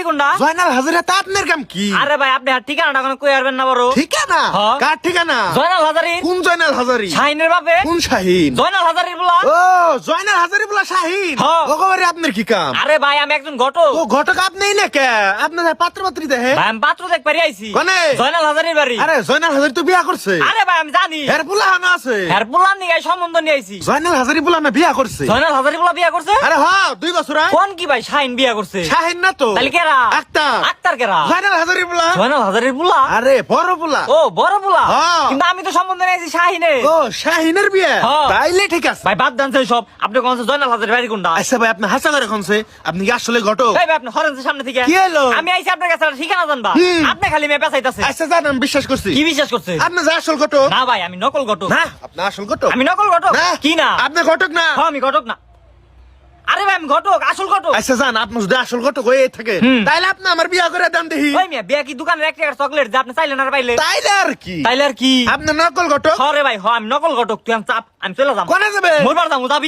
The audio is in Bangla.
কোনটা? জয়নাল হাজারি তা আপনার কাম কি? আরে ভাই আপনি আর ঠিকানাটা কোনো কই আরবেন না বড়। ঠিকানা? হ্যাঁ। কার ঠিকানা? জয়নাল হাজারি। কোন জয়নাল হাজারি? শাহিনের বাপে। কোন শাহিন? জয়নাল হাজারির বলা। ও জয়নাল হাজারি বলা শাহিন। হ্যাঁ। ওগোবারে আপনার কি কাম? আরে ভাই আমি একজন ঘটক। ও ঘটক আপনিই না কে? আপনার পাত্র পাত্রী দেখে? ভাই আমি পাত্র দেখ পারি আইছি। কোনে? জয়নাল হাজারির বাড়ি। আরে জয়নাল হাজারি তো বিয়া করছে। আরে ভাই আমি জানি। এর পোলা হানা আছে। এর পোলার নিয়ে সম্বন্ধ নিয়ে আইছি। জয়নাল হাজারি বলা না বিয়া করছে। জয়নাল হাজারি বলা বিয়া করছে? আরে হ্যাঁ 2 বছর আয়। কোন কি ভাই শাহিন বিয়া করছে? শাহিন না তো। তাহলে কেরা? আক্তার। আক্তার কেরা? জয়নাল হাজারি বলা। জয়নাল হাজারির পোলা। আরে বড় পোলা। ও বড় পোলা। হ্যাঁ। কিন্তু আমি তো সম্বন্ধ নিয়ে আইছি শাহিনের। ও শাহিনের বিয়া। হ্যাঁ। তাইলে ঠিক আছে। ভাই বাদ দেন সব। আপনি কোন জয়নাল হাজারির বাড়ি কোনটা? আচ্ছা ভাই আপনি হাসা করে কোনছে? আপনি কি আসলে ঘটক? এই ভাই আপনি হরেন্সের সামনে থেকে। কি হলো? আমি আইছি আপনার কাছে ঠিকানা জানবা। হুম। আপনি খালি মেয়ে পেছাইতাছে। আচ্ছা জান আমি বিশ্বাস করছি। কি বিশ্বাস করছে? আপনি যে আসল ঘটক? না ভাই আমি নকল ঘটক। না আপনি আসল ঘটক? আমি নকল ঘটক। না। কি না? আপনি ঘটক না? হ্যাঁ আমি ঘটক না। আরে ভাই আমি ঘটক, আসল ঘটক। আচ্ছা জান আপনি যদি আসল ঘটক হয়ে থাকে হুম। তাইলে আপনি আমার বিয়া করে দেন দেখি। ওই মিয়া বিয়া কি দোকানের এক টাকার চকলেট যে আপনি চাইলেন আর পাইলেন? তাইলে আর কি? তাইলে আর কি? আপনি নকল ঘটক? হরে ভাই হ আমি নকল ঘটক। তুই আমি চাপ আমি চলে যাম। কোনে যাবে? মোরবার যাবো যাবি।